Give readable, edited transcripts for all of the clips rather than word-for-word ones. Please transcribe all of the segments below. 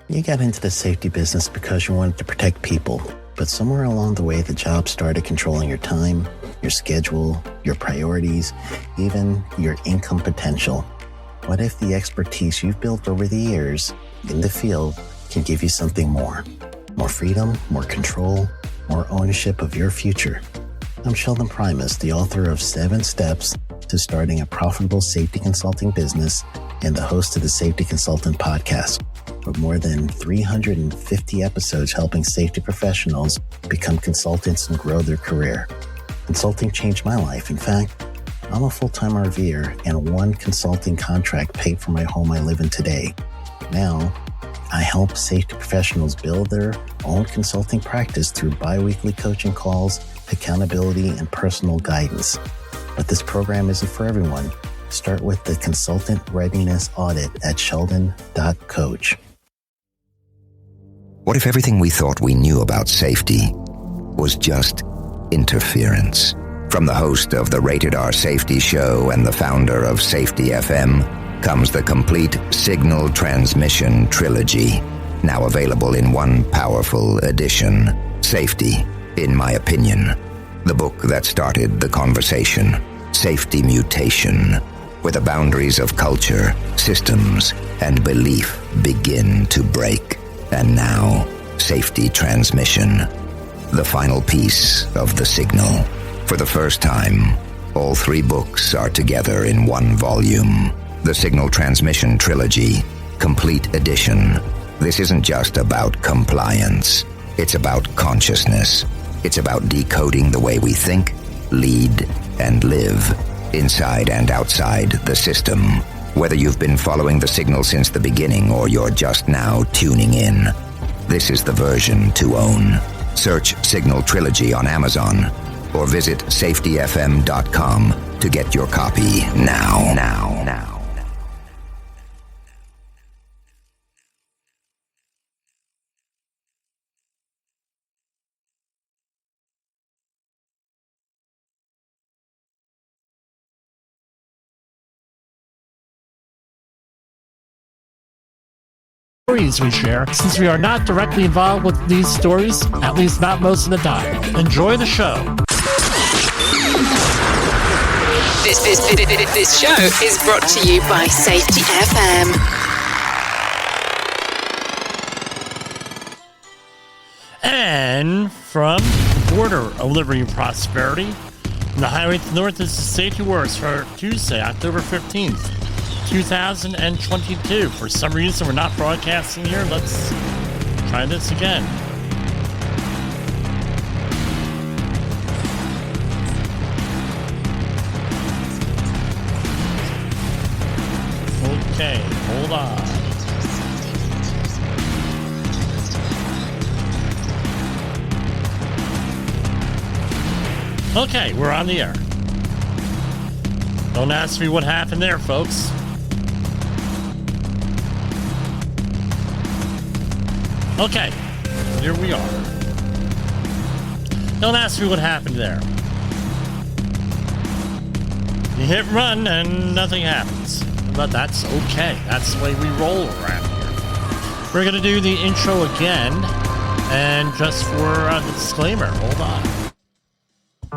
You got into the safety business because you wanted to protect people, but somewhere along the way, the job started controlling your time, your schedule, your priorities, even your income potential. What if the expertise you've built over the years in the field can give you something more? More freedom, more control, more ownership of your future. I'm Sheldon Primus, the author of 7 Steps to Starting a Profitable Safety Consulting Business and the host of the Safety Consultant Podcast, with more than 350 episodes helping safety professionals become consultants and grow their career. Consulting changed my life. In fact, I'm a full-time RVer, and one consulting contract paid for my home I live in today. Now, I help safety professionals build their own consulting practice through bi-weekly coaching calls, accountability, and personal guidance. But this program isn't for everyone. Start with the Consultant Readiness Audit at sheldon.coach. What if everything we thought we knew about safety was just interference? From the host of the Rated R Safety Show and the founder of Safety FM comes the complete Signal Transmission Trilogy, now available in one powerful edition. Safety, in my opinion, the book that started the conversation. Safety Mutation, where the boundaries of culture, systems, and belief begin to break. And now, Safety Transmission, the final piece of the signal. For the first time, all 3 books are together in one volume. The Signal Transmission Trilogy, Complete Edition. This isn't just about compliance. It's about consciousness. It's about decoding the way we think, lead, and live, inside and outside the system. Whether you've been following the signal since the beginning or you're just now tuning in, this is the version to own. Search Signal Trilogy on Amazon or visit safetyfm.com to get your copy now. Stories we share, since we are not directly involved with these stories, at least not most of the time. Enjoy the show. This show is brought to you by Safety FM. And from the border of liberty and prosperity, from the highway to the north, this is Safety Wars for Tuesday, October 15th. 2022. For some reason, we're not broadcasting here. Let's try this again. Okay, hold on. Okay, we're on the air. Don't ask me what happened there, folks. Okay, here we are. Don't ask me what happened there. You hit run and nothing happens. But that's okay. That's the way we roll around here. We're going to do the intro again. And just for the disclaimer, hold on.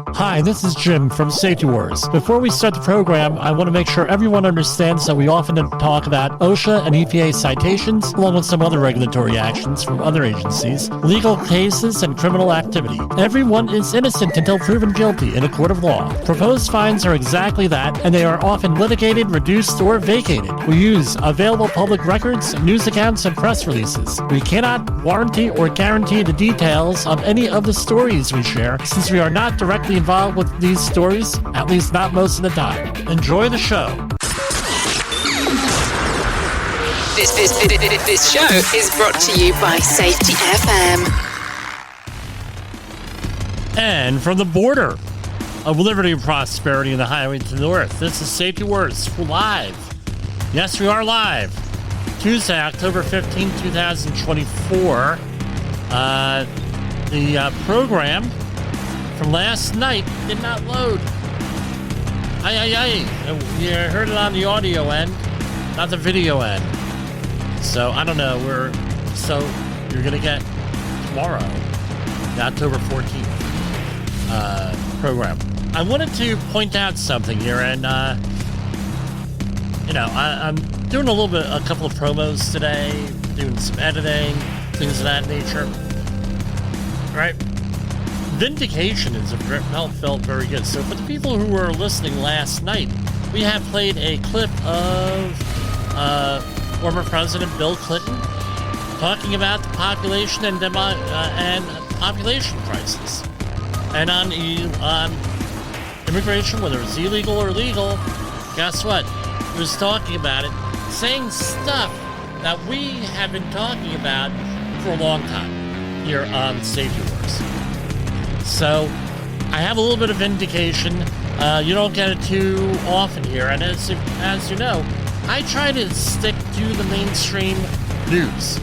Hi, this is Jim from Safety Wars. Before we start the program, I want to make sure everyone understands that we often talk about OSHA and EPA citations, along with some other regulatory actions from other agencies, legal cases, and criminal activity. Everyone is innocent until proven guilty in a court of law. Proposed fines are exactly that, and they are often litigated, reduced, or vacated. We use available public records, news accounts, and press releases. We cannot warranty or guarantee the details of any of the stories we share, since we are not directly involved with these stories, at least not most of the time. Enjoy the show. This show is brought to you by Safety FM. And from the border of liberty and prosperity in the highway to the north, this is Safety Wars live. Yes, we are live. Tuesday, October 15, 2024. The program from last night did not load. You heard it on the audio end, not the video end. So I don't know. We're So you're going to get tomorrow, the October 14th program. I wanted to point out something here, and I'm doing a couple of promos today, doing some editing, things of that nature. Right? Vindication felt very good. So for the people who were listening last night, we have played a clip of former President Bill Clinton talking about the population and population crisis, and on immigration, whether it's illegal or legal. Guess what? He was talking about it, saying stuff that we have been talking about for a long time here on Safety Wars. So I have a little bit of vindication. You don't get it too often here, and as you know, I try to stick to the mainstream news.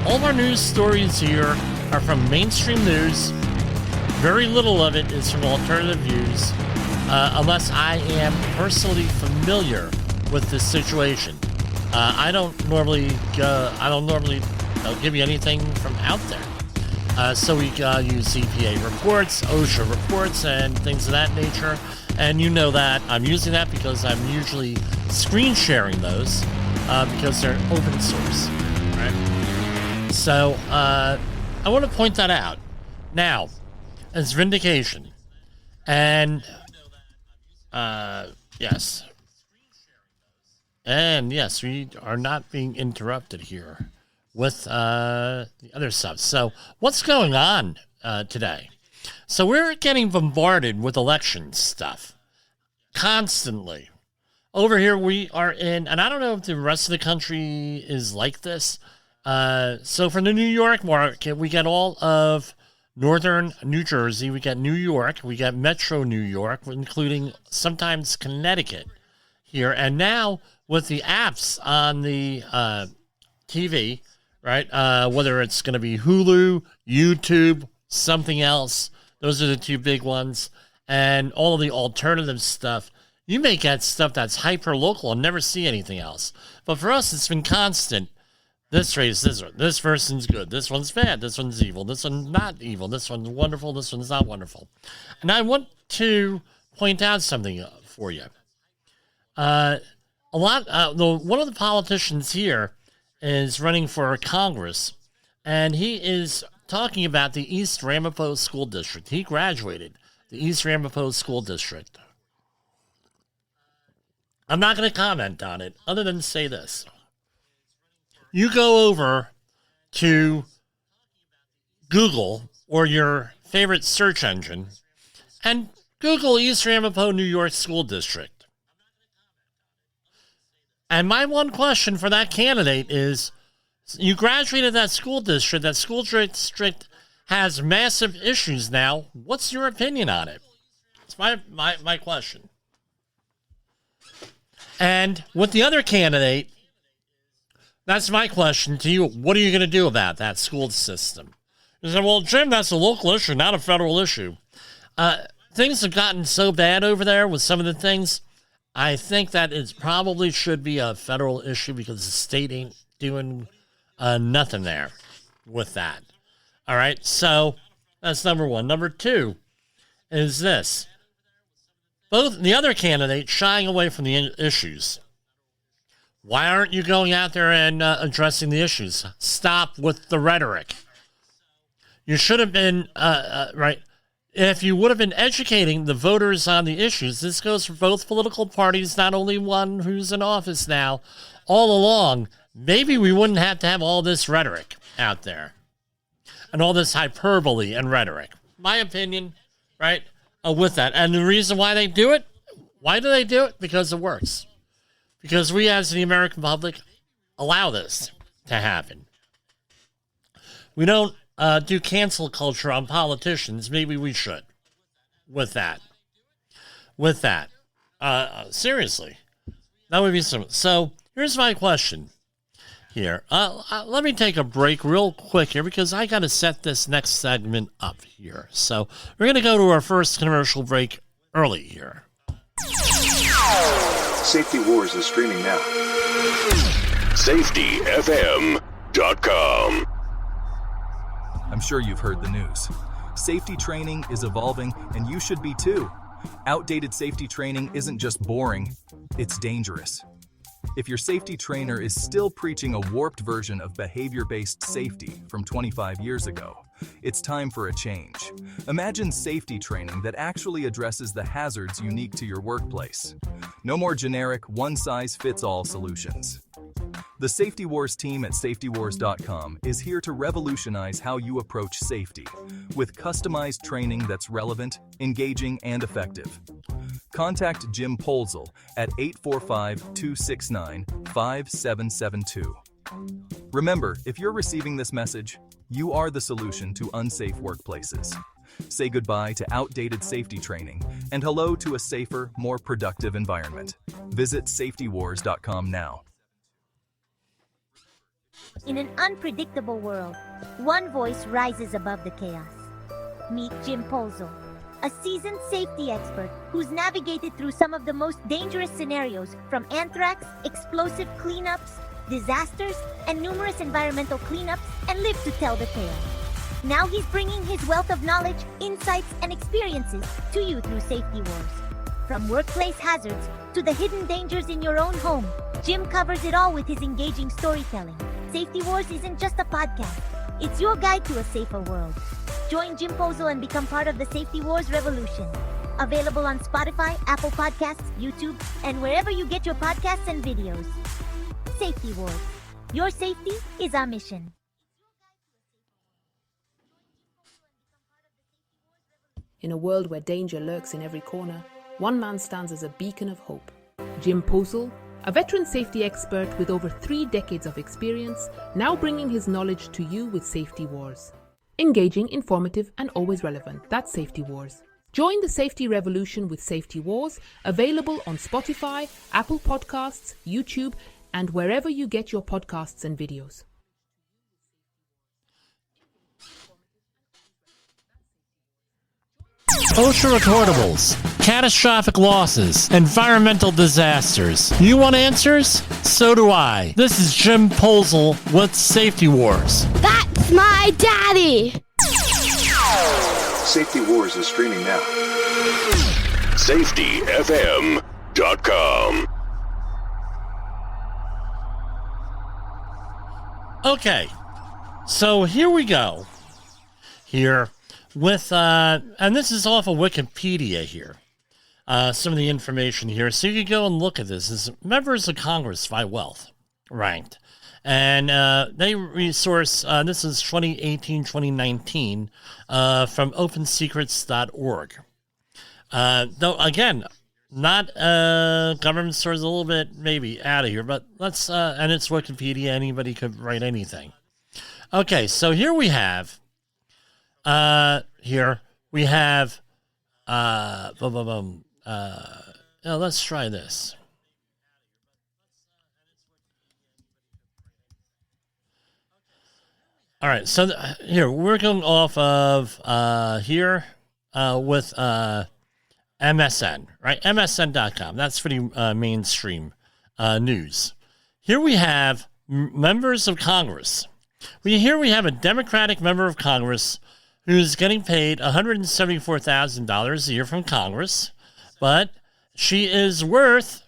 All of our news stories here are from mainstream news. Very little of it is from alternative views, unless I am personally familiar with this situation. I don't normally give you anything from out there. So we use EPA reports, OSHA reports, and things of that nature. And you know that I'm using that because I'm usually screen sharing those because they're open source, right? So I want to point that out. Now, as vindication, and yes. And yes, we are not being interrupted here with the other stuff. So what's going on today? So we're getting bombarded with election stuff constantly. Over here we are in, and I don't know if the rest of the country is like this. So for the New York market, we get all of northern New Jersey, we got New York, we got Metro New York, including sometimes Connecticut here. And now with the apps on the TV, right, whether it's going to be Hulu, YouTube, something else, those are the two big ones, and all of the alternative stuff, you may get stuff that's hyper-local and never see anything else. But for us, it's been constant. This race, this person's good, this one's bad, this one's evil, this one's not evil, this one's wonderful, this one's not wonderful. And I want to point out something for you. One of the politicians here is running for Congress, and he is talking about the East Ramapo School District. He graduated the East Ramapo School District. I'm not going to comment on it other than say this. You go over to Google or your favorite search engine and Google East Ramapo, New York School District. And my one question for that candidate is, you graduated that school district has massive issues now. What's your opinion on it? It's my question. And with the other candidate, that's my question to you. What are you going to do about that school system? You say, well, Jim, that's a local issue, not a federal issue. Things have gotten so bad over there with some of the things. I think that it probably should be a federal issue because the state ain't doing nothing there with that. All right, so that's number one. Number two is this. Both the other candidate shying away from the issues. Why aren't you going out there and addressing the issues? Stop with the rhetoric. You should have been, right, if you would have been educating the voters on the issues. This goes for both political parties, not only one who's in office now, all along. Maybe we wouldn't have to have all this rhetoric out there and all this hyperbole and rhetoric. My opinion, right, with that. And the reason why they do it, why do they do it? Because it works. Because we as the American public allow this to happen. We don't do cancel culture on politicians. Maybe we should with that. Seriously. That would be some. So here's my question here. Let me take a break real quick here because I got to set this next segment up here. So we're going to go to our first commercial break early here. Safety Wars is streaming now. Safety FM. SafetyWars.com. I'm sure you've heard the news. Safety training is evolving, and you should be too. Outdated safety training isn't just boring, it's dangerous. If your safety trainer is still preaching a warped version of behavior-based safety from 25 years ago, it's time for a change. Imagine safety training that actually addresses the hazards unique to your workplace. No more generic, one-size-fits-all solutions. The Safety Wars team at SafetyWars.com is here to revolutionize how you approach safety, with customized training that's relevant, engaging, and effective. Contact Jim Polzel at 845-269-5772. Remember, if you're receiving this message, you are the solution to unsafe workplaces. Say goodbye to outdated safety training and hello to a safer, more productive environment. Visit SafetyWars.com now. In an unpredictable world, one voice rises above the chaos. Meet Jim Polzel, a seasoned safety expert who's navigated through some of the most dangerous scenarios, from anthrax, explosive cleanups, disasters, and numerous environmental cleanups, and lived to tell the tale. Now he's bringing his wealth of knowledge, insights, and experiences to you through Safety Wars. From workplace hazards to the hidden dangers in your own home, Jim covers it all with his engaging storytelling. Safety Wars isn't just a podcast, it's your guide to a safer world. Join Jim Polzel and become part of the Safety Wars revolution. Available on Spotify, Apple Podcasts, YouTube, and wherever you get your podcasts and videos. Safety Wars. Your safety is our mission. In a world where danger lurks in every corner, one man stands as a beacon of hope. Jim Polzel, a veteran safety expert with over 3 decades of experience, now bringing his knowledge to you with Safety Wars. Engaging, informative, and always relevant. That's Safety Wars. Join the safety revolution with Safety Wars, available on Spotify, Apple Podcasts, YouTube, and wherever you get your podcasts and videos. OSHA recordables, catastrophic losses, environmental disasters. You want answers? So do I. This is Jim Polzel with Safety Wars. That's my daddy! Safety Wars is streaming now. SafetyFM.com. Okay, so here we go. Here with, and this is off of Wikipedia here. Some of the information here. So you can go and look at this. This is members of Congress by wealth ranked. And they resource, this is 2018-2019, from opensecrets.org. Though, again, not government source, a little bit maybe out of here, but let's, and it's Wikipedia, anybody could write anything. Okay, so here we have, let's try this. All right, so here we're going off of with MSN, right? MSN.com. That's pretty mainstream news. Here we have members of Congress. Here we have a Democratic member of Congress who's getting paid $174,000 a year from Congress, but she is worth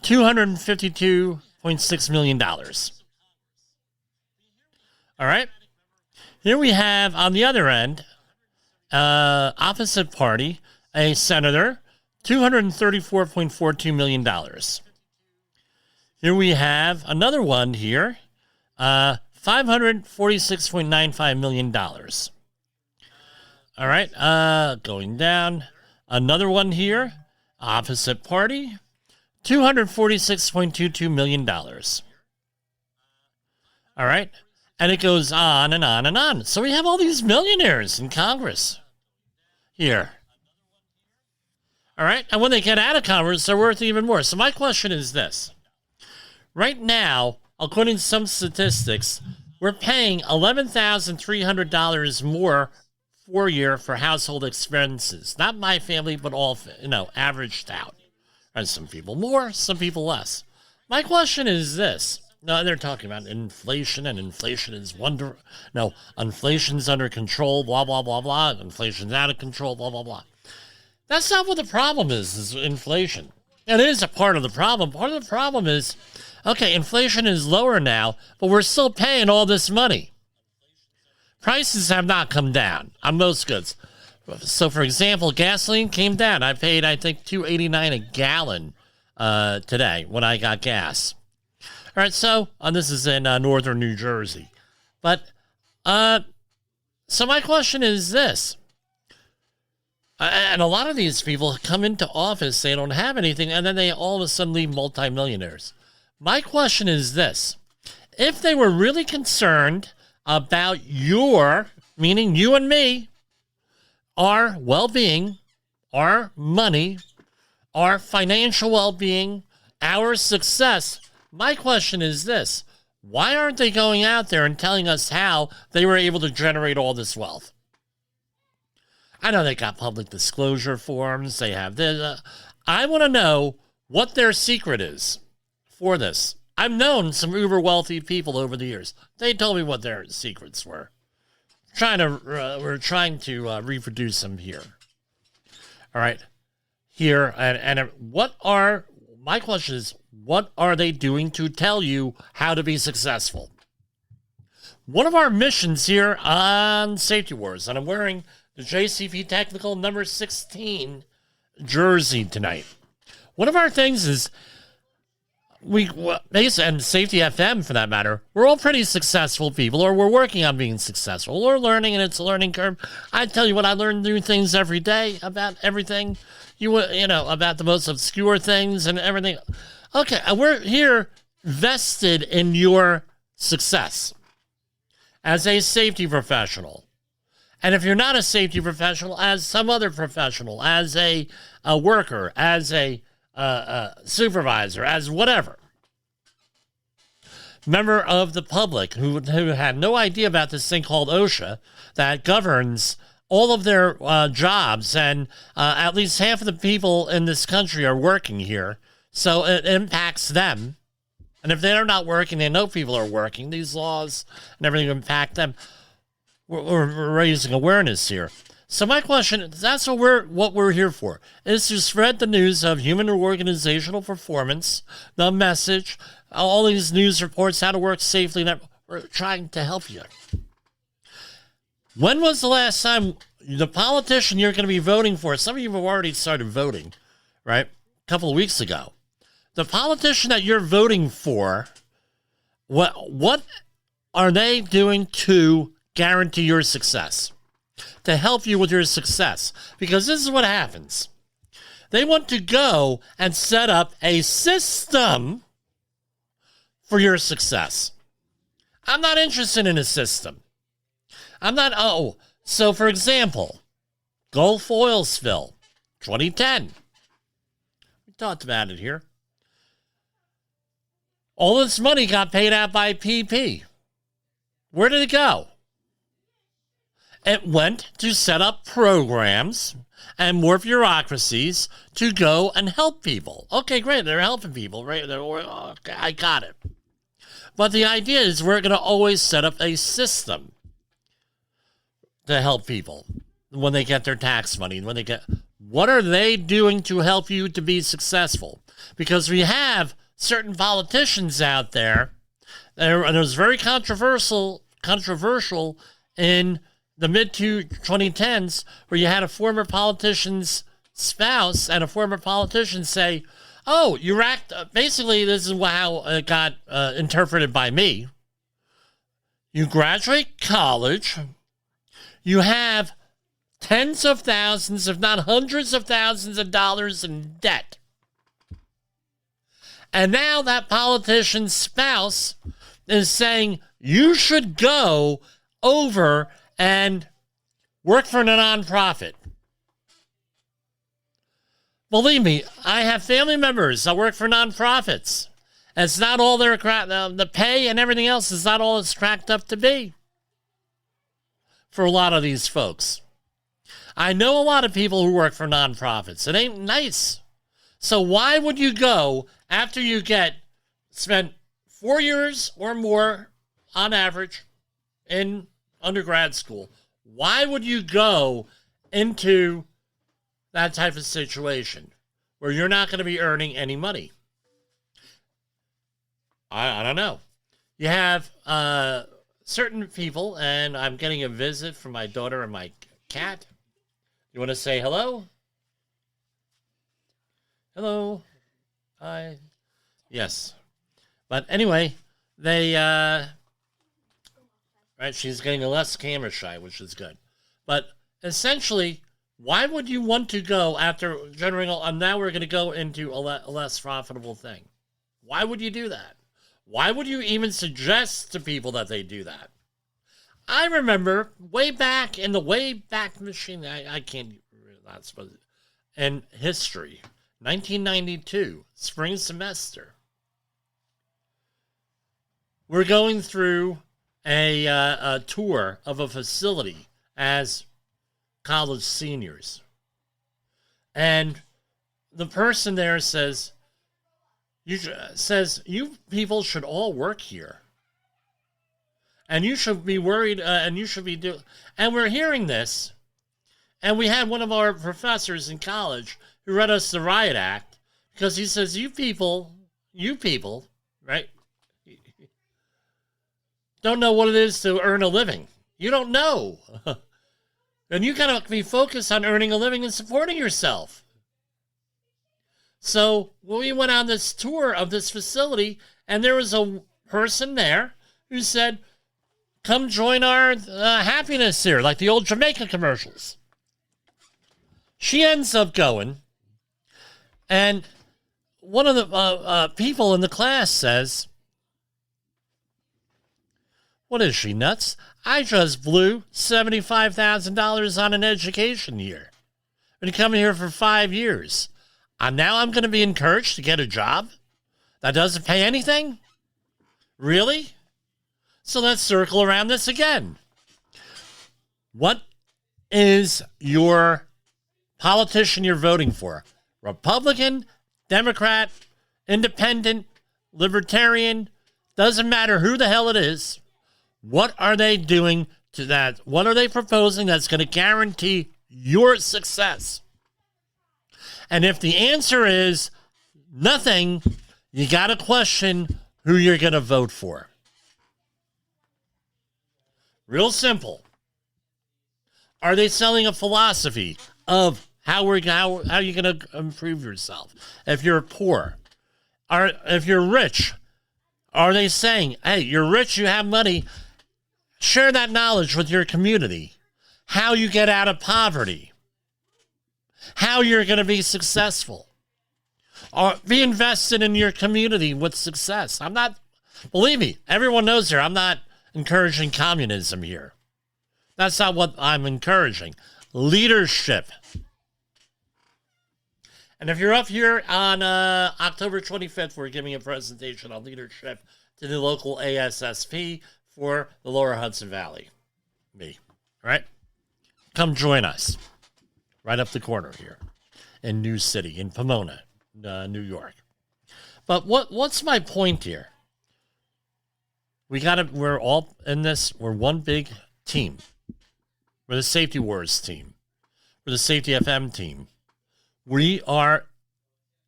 $252.6 million. All right? Here we have, on the other end, opposite party, a senator, $234.42 million. Here we have another one here, $546.95 million. All right, going down. Another one here, opposite party, $246.22 million. All right, and it goes on and on and on. So we have all these millionaires in Congress here. All right, and when they get out of Congress, they're worth even more. So my question is this. Right now, according to some statistics, we're paying $11,300 more per year for household expenses. Not my family, but all, averaged out. And some people more, some people less. My question is this. No, they're talking about inflation, and inflation is inflation's under control, blah, blah, blah, blah. Inflation's out of control, blah, blah, blah. That's not what the problem is inflation. It is a part of the problem. Part of the problem is, okay, inflation is lower now, but we're still paying all this money. Prices have not come down on most goods. So, for example, gasoline came down. I paid, I think, $2.89 a gallon today when I got gas. All right, so this is in northern New Jersey. But, so my question is this. And a lot of these people come into office, they don't have anything, and then they all of a sudden leave multimillionaires. My question is this. If they were really concerned about meaning you and me, our well-being, our money, our financial well-being, our success, my question is this. Why aren't they going out there and telling us how they were able to generate all this wealth? I know they got public disclosure forms. They have this. I want to know what their secret is for this. I've known some uber wealthy people over the years. They told me what their secrets were. We're trying to reproduce them here. All right. Here. And my question is, what are they doing to tell you how to be successful? One of our missions here on Safety Wars, and I'm wearing the JCP Technical number 16 jersey tonight. One of our things is and Safety FM for that matter, we're all pretty successful people, or we're working on being successful. We're learning, and it's a learning curve. I tell you what, I learn new things every day about everything. About the most obscure things and everything. Okay, we're here vested in your success as a safety professional. And if you're not a safety professional, as some other professional, as a worker, as a supervisor, as whatever, member of the public who had no idea about this thing called OSHA that governs all of their jobs, and at least half of the people in this country are working here, so it impacts them. And if they're not working, they know people are working. These laws and everything impact them. We're raising awareness here. So my question, that's what we're here for, is to spread the news of human or organizational performance, the message, all these news reports, how to work safely. We're trying to help you. When was the last time the politician you're going to be voting for, some of you have already started voting, right? A couple of weeks ago. The politician that you're voting for, what are they doing to guarantee your success, to help you with your success? Because this is what happens. They want to go and set up a system for your success. I'm not interested in a system. So for example, Gulf oil spill, 2010. We talked about it here. All this money got paid out by PP. Where did it go? It went to set up programs and more bureaucracies to go and help people. Okay, great. They're helping people, right? Okay, I got it. But the idea is we're going to always set up a system to help people when they get their tax money. What are they doing to help you to be successful? Because we have certain politicians out there, and it was very controversial in the mid-2010s, where you had a former politician's spouse and a former politician say, oh, you racked, basically this is how it got interpreted by me. You graduate college, you have tens of thousands, if not hundreds of thousands of dollars in debt. And now that politician's spouse is saying you should go over and work for a nonprofit. Believe me, I have family members that work for nonprofits. It's not all the pay and everything else is not all it's cracked up to be for a lot of these folks. I know a lot of people who work for nonprofits. It ain't nice. So why would you go after you spent 4 years or more on average in undergrad school, why would you go into that type of situation where you're not going to be earning any money? I don't know. You have certain people, and I'm getting a visit from my daughter and my cat. You want to say hello? Hello. Hi. Yes. But anyway, they, right, she's getting less camera shy, which is good. But essentially, why would you want to go after generating, now we're going to go into a less profitable thing. Why would you do that? Why would you even suggest to people that they do that? I remember way back in the Wayback Machine, I can't, not supposed to, in history, 1992, spring semester. We're going through a tour of a facility as college seniors. And the person there says, you people should all work here. And you should be worried, and you should be doing... And we're hearing this, and we had one of our professors in college who read us the Riot Act, because he says, you people, right, don't know what it is to earn a living. You don't know. And you got to be focused on earning a living and supporting yourself. So when we went on this tour of this facility, and there was a person there who said, come join our happiness here, like the old Jamaica commercials. She ends up going, and one of the people in the class says, what is she, nuts? I just blew $75,000 on an education year. Been coming here for 5 years. And now I'm going to be encouraged to get a job that doesn't pay anything? Really? So let's circle around this again. What is your politician you're voting for? Republican, Democrat, Independent, Libertarian, doesn't matter who the hell it is. What are they doing to that? What are they proposing that's going to guarantee your success? And if the answer is nothing, you got to question who you're going to vote for. Real simple. Are they selling a philosophy of how you're going to improve yourself? If you're poor, if you're rich, are they saying, hey, you're rich, you have money, share that knowledge with your community, how you get out of poverty, how you're going to be successful, or be invested in your community with success. Believe me, everyone knows here, I'm not encouraging communism here. That's not what I'm encouraging. Leadership. And if you're up here on October 25th, we're giving a presentation on leadership to the local ASSP for the Lower Hudson Valley. Me. All right? Come join us. Right up the corner here in New City, in Pomona, New York. But what's my point here? We're all in this. We're one big team. We're the Safety Wars team. We're the Safety FM team. We are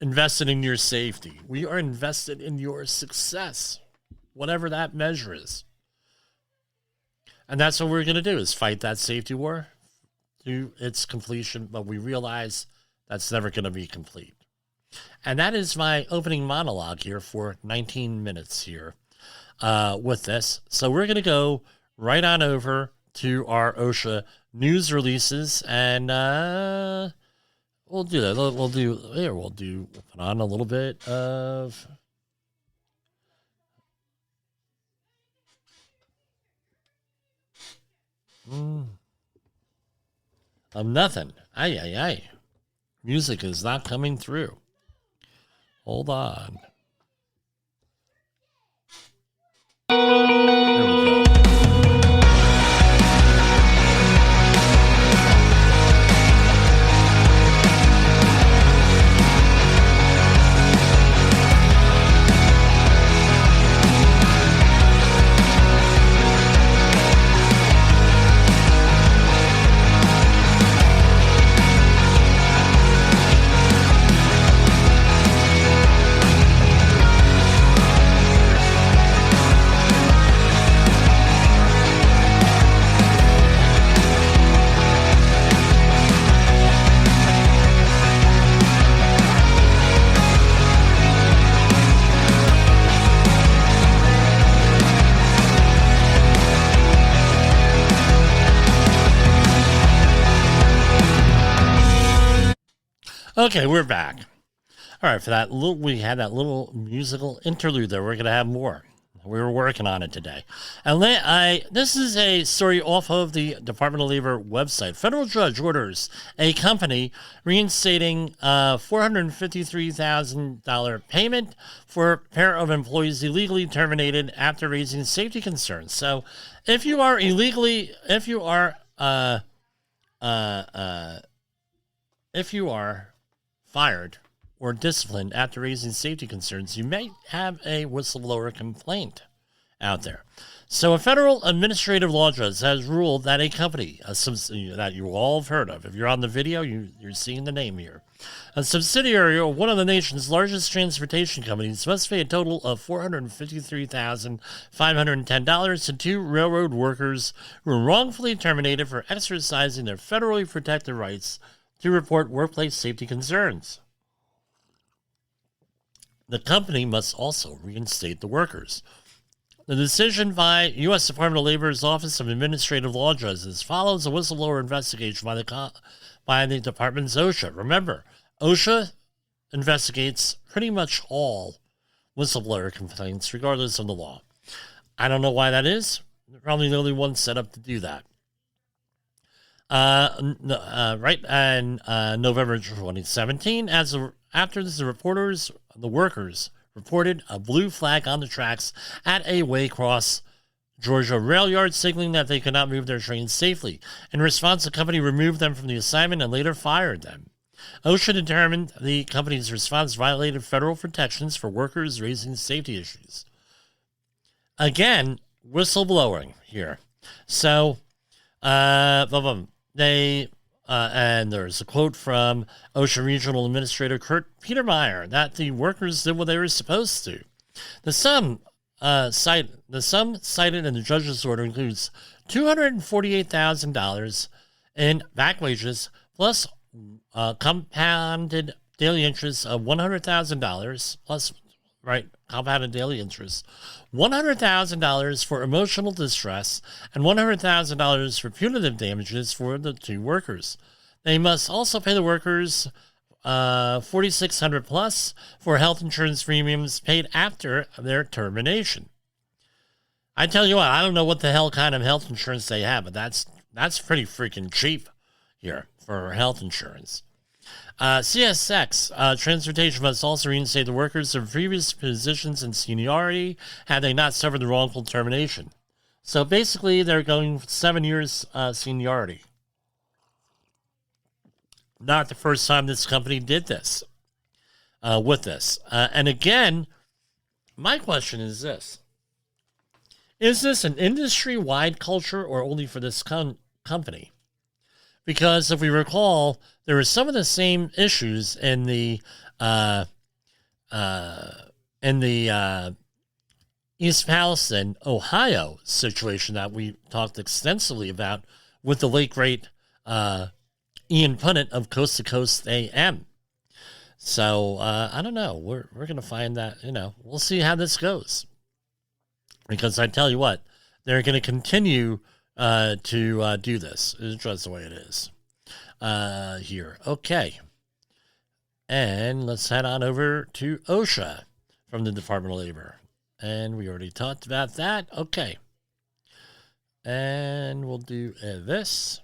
invested in your safety. We are invested in your success, whatever that measure is. And that's what we're going to do, is fight that safety war to its completion. But we realize that's never going to be complete. And that is my opening monologue here for 19 minutes here with this. So we're going to go right on over to our OSHA news releases, and we'll do that. We'll put on a little bit of nothing. Aye. Music is not coming through. Hold on. There we go. Okay, we're back. All right, we had that little musical interlude there. We're going to have more. We were working on it today. And this is a story off of the Department of Labor website. Federal judge orders a company reinstating a $453,000 payment for a pair of employees illegally terminated after raising safety concerns. So if you are fired or disciplined after raising safety concerns, you may have a whistleblower complaint out there. So a federal administrative law judge has ruled that a company, that you all have heard of, if you're on the video, you're seeing the name here, a subsidiary of one of the nation's largest transportation companies must pay a total of $453,510 to two railroad workers who were wrongfully terminated for exercising their federally protected rights to report workplace safety concerns. The company must also reinstate the workers. The decision by U.S. Department of Labor's Office of Administrative Law Judges follows a whistleblower investigation by the department's OSHA. Remember, OSHA investigates pretty much all whistleblower complaints, regardless of the law. I don't know why that is. They're probably the only ones set up to do that. Right in November 2017, after the workers reported a blue flag on the tracks at a Waycross, Georgia rail yard, signaling that they could not move their trains safely. In response, the company removed them from the assignment and later fired them. OSHA determined the company's response violated federal protections for workers raising safety issues. Again, whistleblowing here. So, and there's a quote from OSHA Regional Administrator Kurt Petermeyer that the workers did what they were supposed to. The sum cited in the judge's order includes $248,000 in back wages plus compounded daily interest of $100,000 plus compounded daily interest, $100,000 for emotional distress, and $100,000 for punitive damages for the two workers. They must also pay the workers $4,600 plus for health insurance premiums paid after their termination. I tell you what, I don't know what the hell kind of health insurance they have, but that's pretty freaking cheap here for health insurance. CSX Transportation must also reinstate the workers of previous positions and seniority had they not suffered the wrongful termination. So basically, they're going 7 years seniority. Not the first time this company did this with this. And again, my question is this. Is this an industry-wide culture or only for this company? Because if we recall, there were some of the same issues in the East Palestine, Ohio situation that we talked extensively about with the late great Ian Punnett of Coast to Coast AM. So I don't know. We're going to find that, we'll see how this goes. Because I tell you what, they're going to continue to do this. It's just the way it is here. Okay. And let's head on over to OSHA from the Department of Labor. And we already talked about that. Okay. And we'll do this.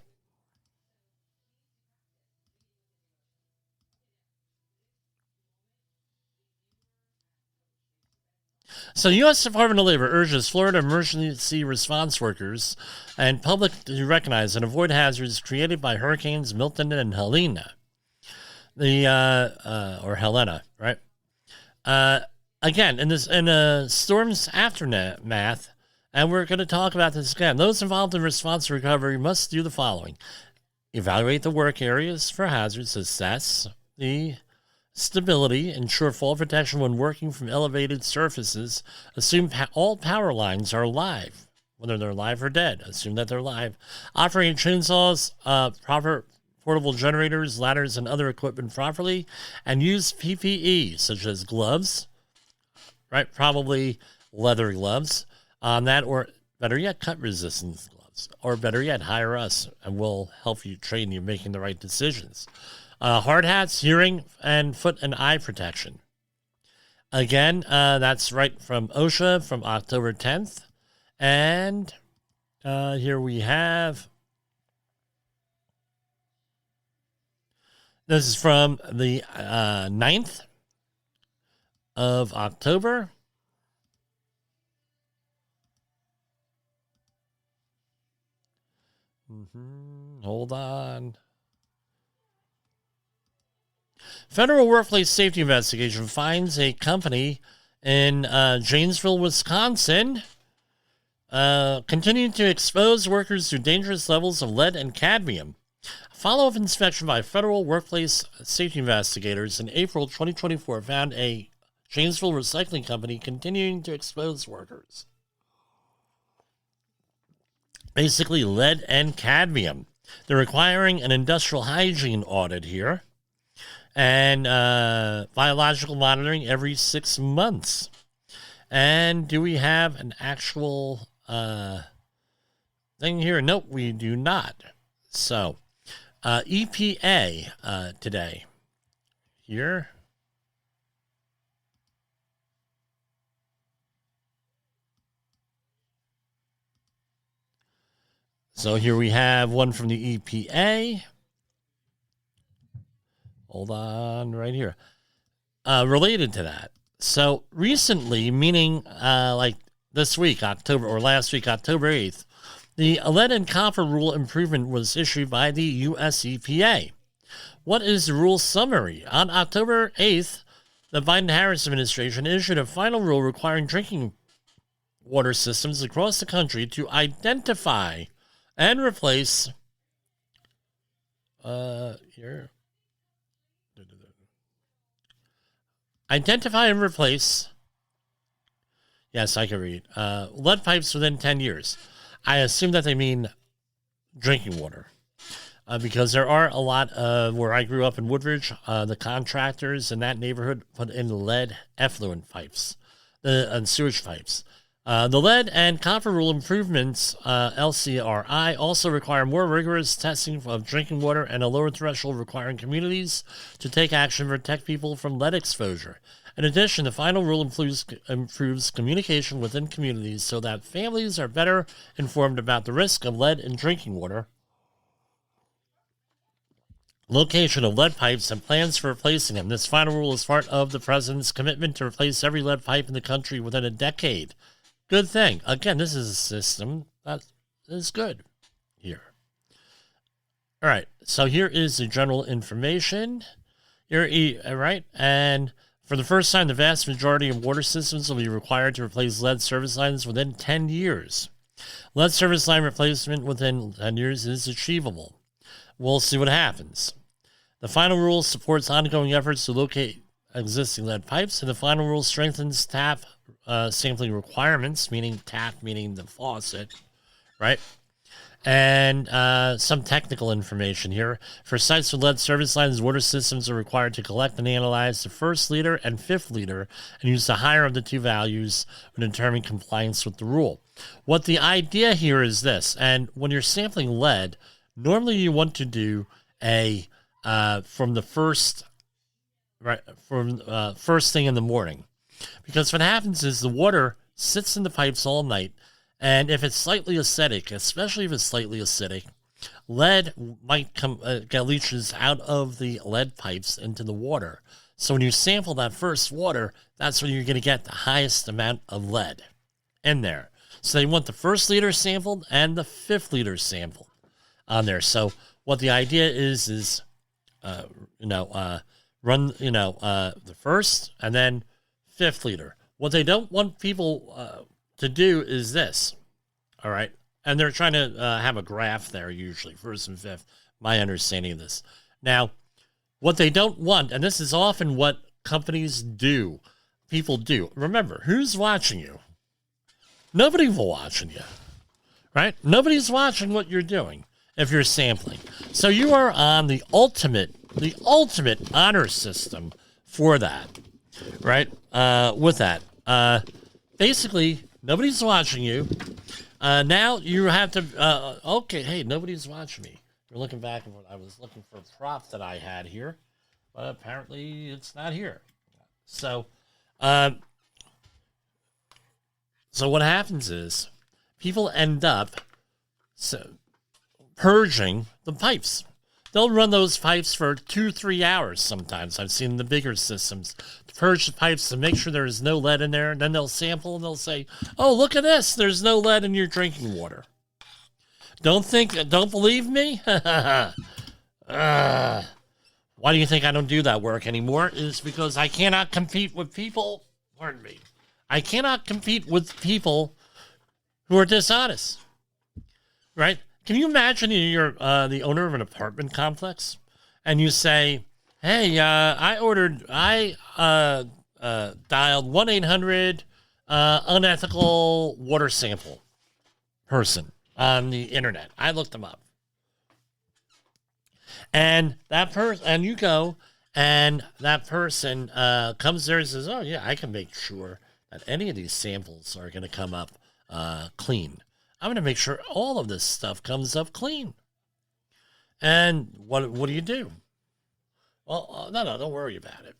So the U.S. Department of Labor urges Florida emergency response workers and public to recognize and avoid hazards created by hurricanes Milton and Helena. Or Helena, right? Again, in a storm's aftermath, and we're going to talk about this again, those involved in response recovery must do the following. Evaluate the work areas for hazards, assess the stability, ensure fall protection when working from elevated surfaces, assume all power lines are live, whether they're live or dead, assume that they're live, operate chainsaws, proper portable generators, ladders, and other equipment properly, and use PPE, such as gloves, right, probably leather gloves, that, or better yet, cut-resistant gloves, or better yet, hire us, and we'll help you train you making the right decisions Hard hats, hearing, and foot and eye protection. Again, that's right from OSHA from October 10th. And here we have, this is from the 9th of October. Hold on. Federal workplace safety investigation finds a company in Janesville, Wisconsin, continuing to expose workers to dangerous levels of lead and cadmium. A follow-up inspection by federal workplace safety investigators in April 2024 found a Janesville recycling company continuing to expose workers. Basically, lead and cadmium. They're requiring an industrial hygiene audit here and biological monitoring every 6 months. And do we have an actual thing here? Nope, we do not. So, EPA today here. So here we have one from the EPA. Hold on right here. Related to that. So recently, meaning like this week, October 8th, the lead and copper rule improvement was issued by the U.S. EPA. What is the rule summary? On October 8th, the Biden-Harris administration issued a final rule requiring drinking water systems across the country to identify and replace identify and replace, yes, I can read, lead pipes within 10 years. I assume that they mean drinking water, because there are a lot of, where I grew up in Woodridge, the contractors in that neighborhood put in lead effluent pipes and sewage pipes. The lead and copper rule improvements, LCRI, also require more rigorous testing of drinking water and a lower threshold requiring communities to take action to protect people from lead exposure. In addition, the final rule improves communication within communities so that families are better informed about the risk of lead in drinking water, location of lead pipes, and plans for replacing them. This final rule is part of the president's commitment to replace every lead pipe in the country within a decade. Good thing. Again, this is a system that is good here. All right, so here is the general information. All right, and for the first time, the vast majority of water systems will be required to replace lead service lines within 10 years. Lead service line replacement within 10 years is achievable. We'll see what happens. The final rule supports ongoing efforts to locate existing lead pipes, and the final rule strengthens tap sampling requirements, meaning tap, meaning the faucet, right? And some technical information here. For sites with lead service lines, water systems are required to collect and analyze the first liter and fifth liter and use the higher of the two values when determining compliance with the rule. What the idea here is this, and when you're sampling lead, normally you want to do a from first thing in the morning. Because what happens is the water sits in the pipes all night, and if it's slightly acidic, especially if it's slightly acidic, lead might get leaches out of the lead pipes into the water. So when you sample that first water, that's when you're going to get the highest amount of lead in there. So they want the first liter sampled and the fifth liter sampled on there. So what the idea is run the first and then fifth liter. What they don't want people to do is this, all right? And they're trying to have a graph there usually, first and fifth, my understanding of this. Now, what they don't want, and this is often what companies do, people do. Remember, who's watching you? Nobody's watching you, right? Nobody's watching what you're doing if you're sampling. So you are on the ultimate honor system for that. Right? With that. Basically, nobody's watching you. Now you have to, okay, hey, nobody's watching me. We're looking back at what I was looking for a prop that I had here, but apparently it's not here. So, so what happens is people end up purging the pipes. They'll run those pipes for 2-3 hours sometimes. I've seen the bigger systems to purge the pipes to make sure there is no lead in there. And then they'll sample and they'll say, oh, look at this. There's no lead in your drinking water. Don't believe me? Why do you think I don't do that work anymore? It's because I cannot compete with people. Pardon me. I cannot compete with people who are dishonest. Right? Can you imagine you're the owner of an apartment complex and you say, hey, I dialed 1-800 unethical water sample person on the internet. I looked them up. And that person, and you go, and that person comes there and says, oh, yeah, I can make sure that any of these samples are going to come up clean. I'm going to make sure all of this stuff comes up clean. And what do you do? Well, no, don't worry about it.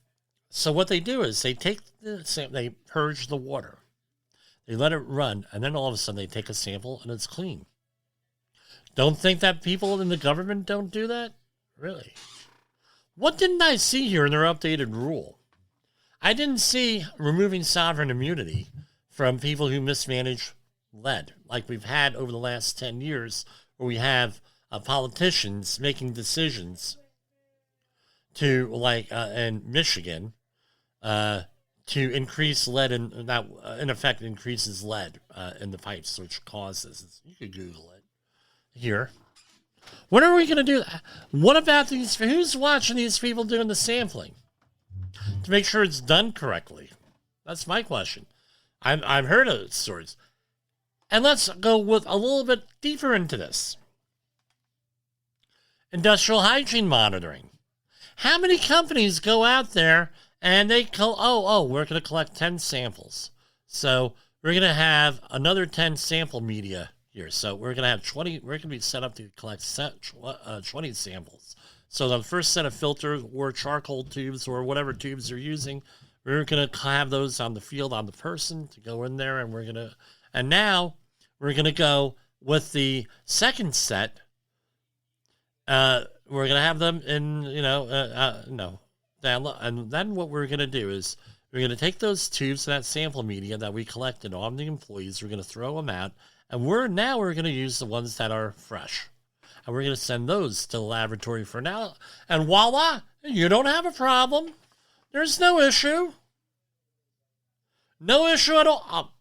So what they do is they take they purge the water. They let it run, and then all of a sudden they take a sample and it's clean. Don't think that people in the government don't do that? Really? What didn't I see here in their updated rule? I didn't see removing sovereign immunity from people who mismanage lead, like we've had over the last 10 years, where we have politicians making decisions to, like in Michigan, to increase lead, and that in effect increases lead in the pipes, which causes, you could Google it here. When are we going to do that? What about these? Who's watching these people doing the sampling to make sure it's done correctly? That's my question. I've heard of stories. And let's go with a little bit deeper into this. Industrial hygiene monitoring. How many companies go out there and they go, we're going to collect 10 samples. So we're going to have another 10 sample media here. So we're going to have 20, we're going to be set up to collect 20 samples. So the first set of filters or charcoal tubes or whatever tubes they're using, we're going to have those on the field on the person to go in there, and and now we're going to go with the second set. We're going to have them in, down low. And then what we're going to do is we're going to take those tubes, that sample media that we collected on the employees, we're going to throw them out, and we're going to use the ones that are fresh. And we're going to send those to the laboratory for now. And voila, you don't have a problem. There's no issue. No issue at all.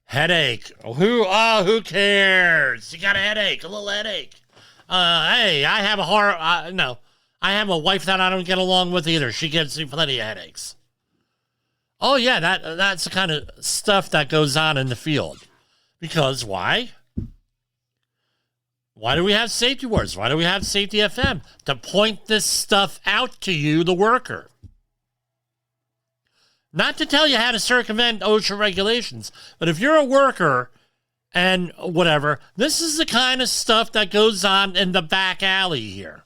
Headache. Who cares? You got a headache, a little headache. Hey, I have I have a wife that I don't get along with either. She gives me plenty of headaches. Oh yeah, that's the kind of stuff that goes on in the field. Because why? Why do we have Safety Wars? Why do we have Safety FM? To point this stuff out to you, the worker. Not to tell you how to circumvent OSHA regulations, but if you're a worker and whatever, this is the kind of stuff that goes on in the back alley here,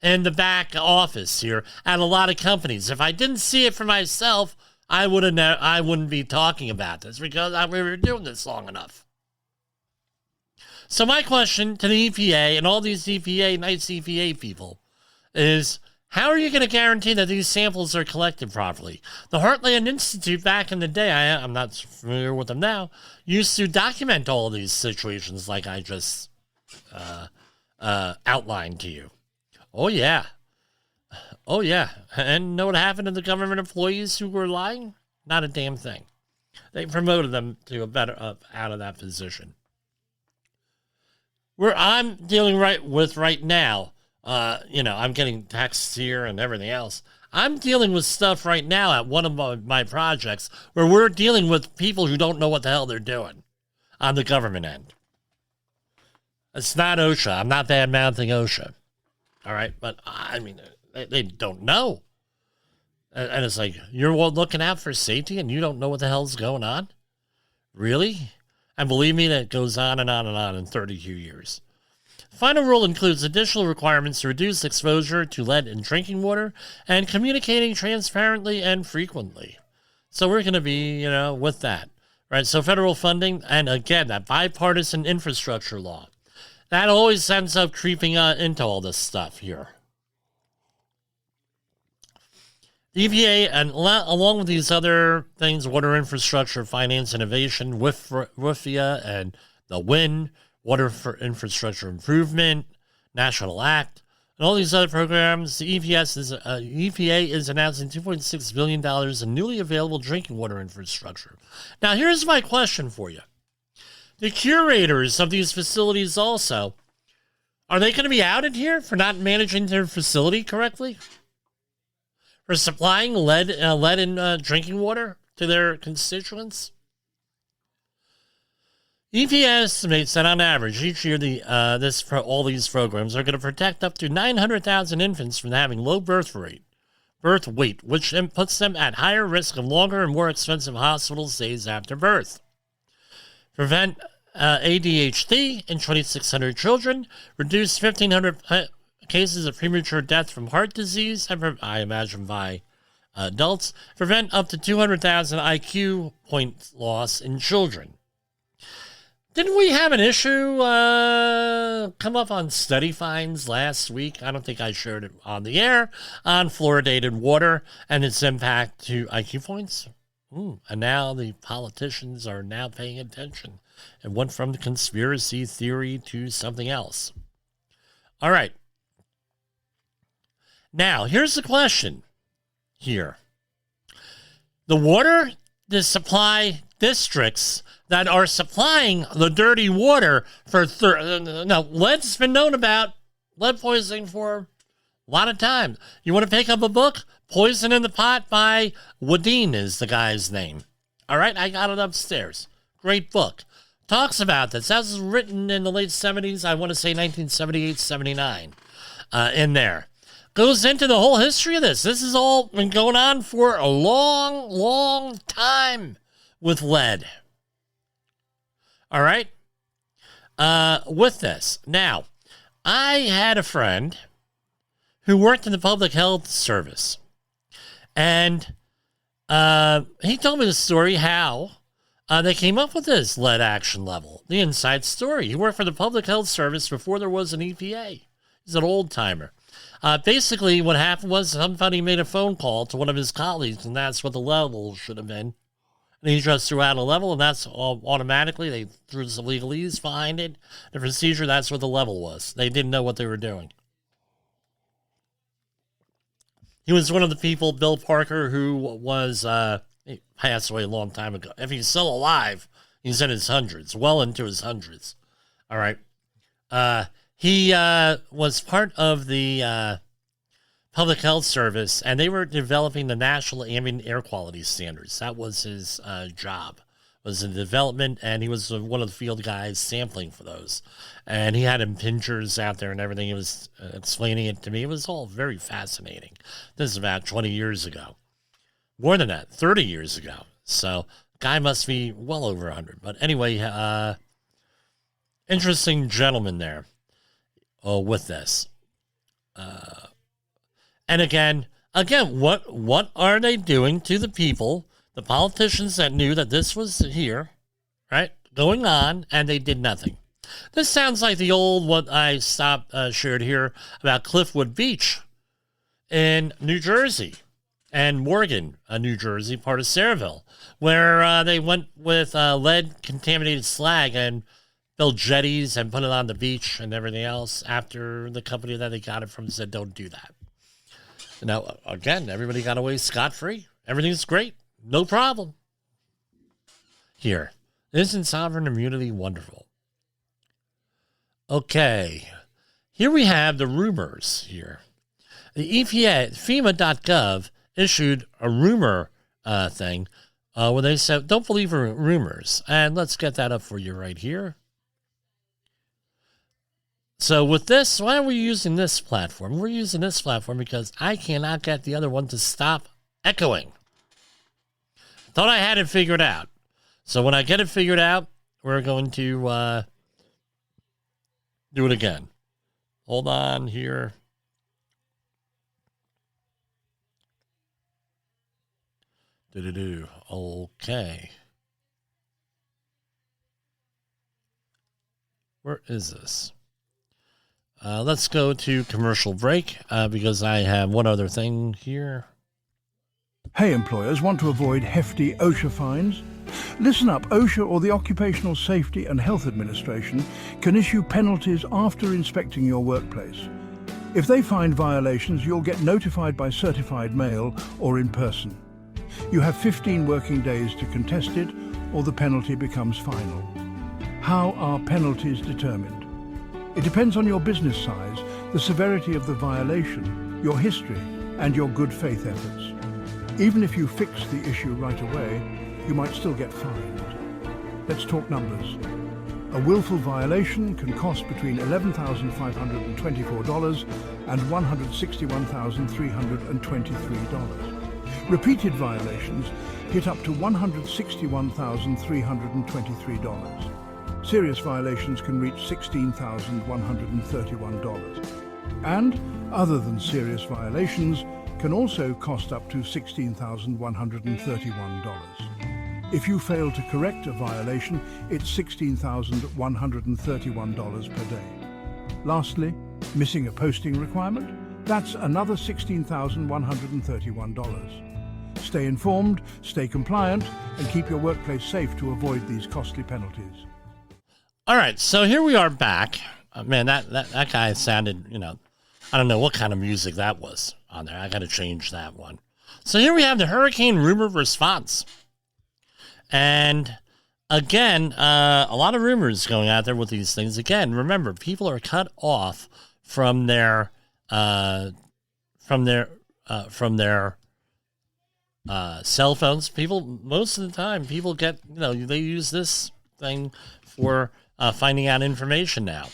in the back office here at a lot of companies. If I didn't see it for myself, I wouldn't be talking about this because we were doing this long enough. So my question to the EPA and all these nice EPA people is, how are you going to guarantee that these samples are collected properly? The Heartland Institute back in the day, I'm not familiar with them now, used to document all of these situations like I just outlined to you. Oh, yeah. Oh, yeah. And know what happened to the government employees who were lying? Not a damn thing. They promoted them to a better out of that position. Where I'm dealing right now, I'm getting texts here and everything else. I'm dealing with stuff right now at one of my projects where we're dealing with people who don't know what the hell they're doing on the government end. It's not OSHA. I'm not bad-mouthing OSHA. All right? But, I mean, they don't know. And it's like, you're looking out for safety and you don't know what the hell's going on? Really? And believe me, that goes on and on and on in 32 years. The final rule includes additional requirements to reduce exposure to lead in drinking water and communicating transparently and frequently. So we're going to be, with that. Right? So federal funding, and again, that bipartisan infrastructure law. That always ends up creeping into all this stuff here. EPA, and along with these other things, water infrastructure, finance, innovation, WIFIA, and the WIN, Water for Infrastructure Improvement, National Act, and all these other programs, the EPA is announcing $2.6 billion in newly available drinking water infrastructure. Now, here's my question for you. The curators of these facilities also, are they going to be outed here for not managing their facility correctly? For supplying lead in drinking water to their constituents? EPA estimates that on average each year all these programs are going to protect up to 900,000 infants from having low birth weight, which then puts them at higher risk of longer and more expensive hospital stays after birth. Prevent ADHD in 2,600 children, reduce 1,500 cases of premature death from heart disease, I imagine by adults, prevent up to 200,000 IQ point loss in children. Didn't we have an issue come up on study finds last week? I don't think I shared it on the air, on fluoridated water and its impact to IQ points. And now the politicians are now paying attention. It went from the conspiracy theory to something else. All right. Now, here's the question here. The supply districts that are supplying the dirty water for... Now, lead's been known about lead poisoning for a lot of time. You want to pick up a book? Poison in the Pot by Wadeen is the guy's name. All right, I got it upstairs. Great book. Talks about this. That was written in the late 70s, I want to say 1978, 79, in there. Goes into the whole history of this. This has all been going on for a long, long time with lead. All right? With this. Now, I had a friend who worked in the public health service. And he told me the story how they came up with this lead action level. The inside story. He worked for the public health service before there was an EPA. He's an old timer. Basically, what happened was somebody made a phone call to one of his colleagues, and that's what the level should have been. And he just threw out a level, and that's all automatically. They threw some legalese behind it. The procedure, that's what the level was. They didn't know what they were doing. He was one of the people, Bill Parker, who was, he passed away a long time ago. If he's still alive, he's in his hundreds, well into his hundreds. All right. He was part of the public health service, and they were developing the national ambient air quality standards. That was his job, was in development, and he was one of the field guys sampling for those. And he had impingers out there and everything. He was explaining it to me. It was all very fascinating. This is about 20 years ago. More than that, 30 years ago. So, guy must be well over 100. But anyway, interesting gentleman there with this. And again, what are they doing to the people, the politicians that knew that this was here, right, going on, and they did nothing? This sounds like the old, what I shared here about Cliffwood Beach in New Jersey and Morgan, New Jersey, part of Sayreville, where they went with lead-contaminated slag and built jetties and put it on the beach and everything else after the company that they got it from said, don't do that. Now, again, everybody got away scot-free. Everything's great. No problem. Here. Isn't sovereign immunity wonderful? Okay. Here we have the rumors here. The EPA, FEMA.gov, issued a rumor thing where they said, don't believe rumors. And let's get that up for you right here. So with this, why are we using this platform? We're using this platform because I cannot get the other one to stop echoing. Thought I had it figured out. So when I get it figured out, we're going to do it again. Hold on here. Okay. Where is this? Let's go to commercial break because I have one other thing here. Hey, employers, want to avoid hefty OSHA fines? Listen up. OSHA, or the Occupational Safety and Health Administration, can issue penalties after inspecting your workplace. If they find violations, you'll get notified by certified mail or in person. You have 15 working days to contest it, or the penalty becomes final. How are penalties determined? It depends on your business size, the severity of the violation, your history, and your good faith efforts. Even if you fix the issue right away, you might still get fined. Let's talk numbers. A willful violation can cost between $11,524 and $161,323. Repeated violations hit up to $161,323. Serious violations can reach $16,131. And, other than serious violations, can also cost up to $16,131. If you fail to correct a violation, it's $16,131 per day. Lastly, missing a posting requirement? That's another $16,131. Stay informed, stay compliant, and keep your workplace safe to avoid these costly penalties. All right, so here we are back. Man, that guy sounded, I don't know what kind of music that was on there. I got to change that one. So here we have the hurricane rumor response. And again, a lot of rumors going out there with these things. Again, remember, people are cut off from their cell phones. People, most of the time, people get, they use this thing for finding out information now.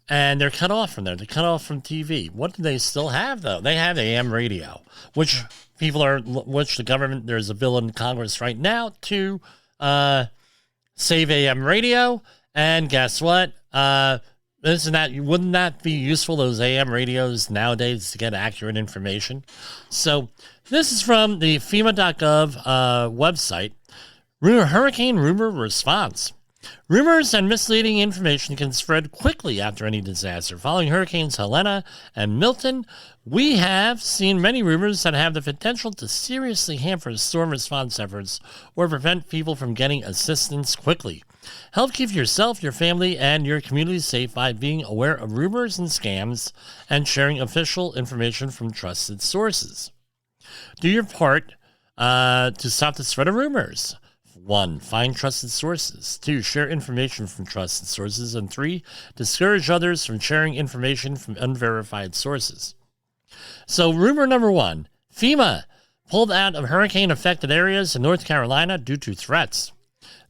And they're cut off from there. They're cut off from TV. What do they still have, though? They have AM radio, which the government, there's a bill in Congress right now to save AM radio. And guess what? Wouldn't that be useful, those AM radios nowadays, to get accurate information? So this is from the FEMA.gov website. Hurricane rumor response. Rumors and misleading information can spread quickly after any disaster. Following Hurricanes Helene and Milton, we have seen many rumors that have the potential to seriously hamper storm response efforts or prevent people from getting assistance quickly. Help keep yourself, your family, and your community safe by being aware of rumors and scams and sharing official information from trusted sources. Do your part to stop the spread of rumors. 1. Find trusted sources. 2. Share information from trusted sources. And 3. Discourage others from sharing information from unverified sources. So, rumor number 1. FEMA pulled out of hurricane-affected areas in North Carolina due to threats.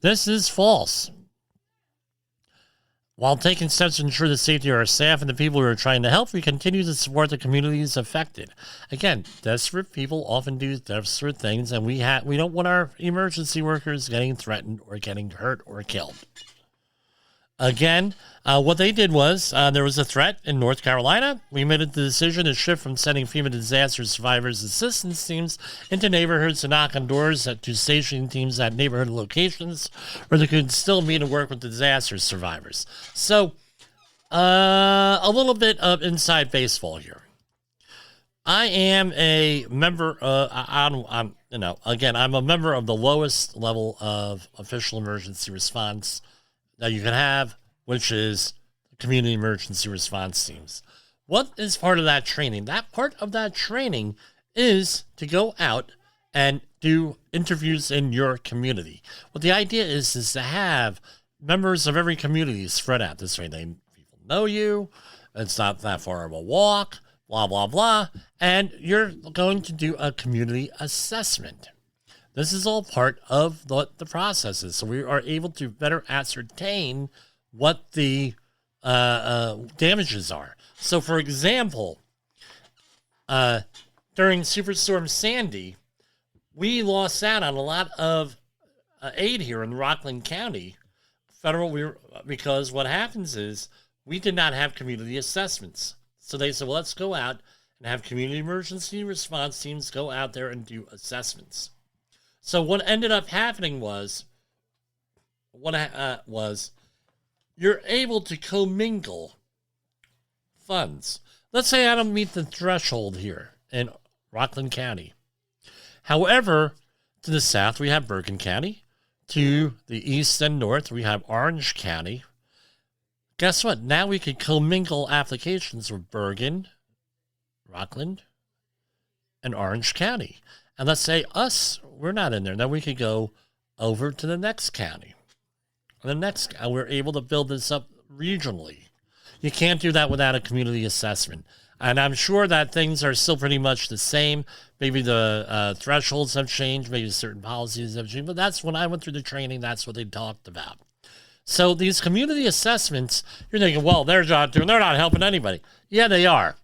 This is false. While taking steps to ensure the safety of our staff and the people who are trying to help, we continue to support the communities affected. Again, desperate people often do desperate things, and we don't want our emergency workers getting threatened or getting hurt or killed. Again, what they did was there was a threat in North Carolina. We made the decision to shift from sending FEMA disaster survivors assistance teams into neighborhoods to knock on doors, to stationing teams at neighborhood locations where they could still meet and work with the disaster survivors. So, a little bit of inside baseball here. I am a member. I'm a member of the lowest level of official emergency response that you can have, which is community emergency response teams. What is part of that training? That part of that training is to go out and do interviews in your community. What the idea is to have members of every community spread out this way. People know you. It's not that far of a walk, blah, blah, blah. And you're going to do a community assessment. This is all part of what the process is. So we are able to better ascertain what the damages are. So, for example, during Superstorm Sandy, we lost out on a lot of aid here in Rockland County, because what happens is we did not have community assessments. So they said, well, let's go out and have community emergency response teams go out there and do assessments. So what ended up happening was, you're able to commingle funds. Let's say I don't meet the threshold here in Rockland County. However, to the south, we have Bergen County. To the east and north, we have Orange County. Guess what? Now we could commingle applications with Bergen, Rockland, and Orange County. And let's say we're not in there. Then we could go over to the next county. And we're able to build this up regionally. You can't do that without a community assessment. And I'm sure that things are still pretty much the same. Maybe the thresholds have changed. Maybe certain policies have changed. But that's when I went through the training, that's what they talked about. So these community assessments, you're thinking, well, they're not helping anybody. Yeah, they are.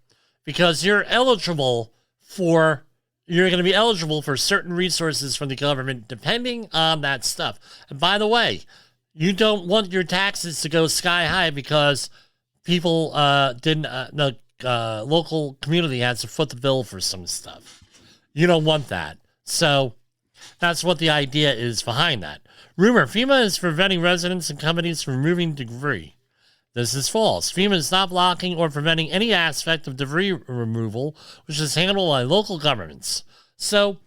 Because you're going to be eligible for certain resources from the government depending on that stuff. And by the way, you don't want your taxes to go sky high because people the local community has to foot the bill for some stuff. You don't want that. So that's what the idea is behind that. Rumor, FEMA is preventing residents and companies from removing debris. This is false. FEMA is not blocking or preventing any aspect of debris removal, which is handled by local governments. So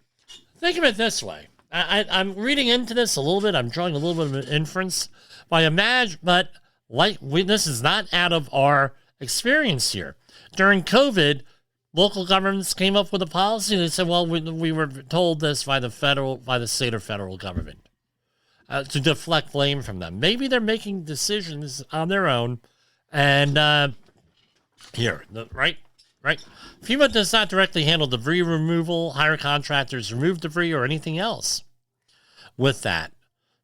think of it this way. I'm reading into this a little bit. I'm drawing a little bit of an inference. But this is not out of our experience here. During COVID, local governments came up with a policy. They said, well, we were told this by the state or federal government to deflect blame from them. Maybe they're making decisions on their own. And right? FEMA does not directly handle debris removal, hire contractors, remove debris, or anything else with that.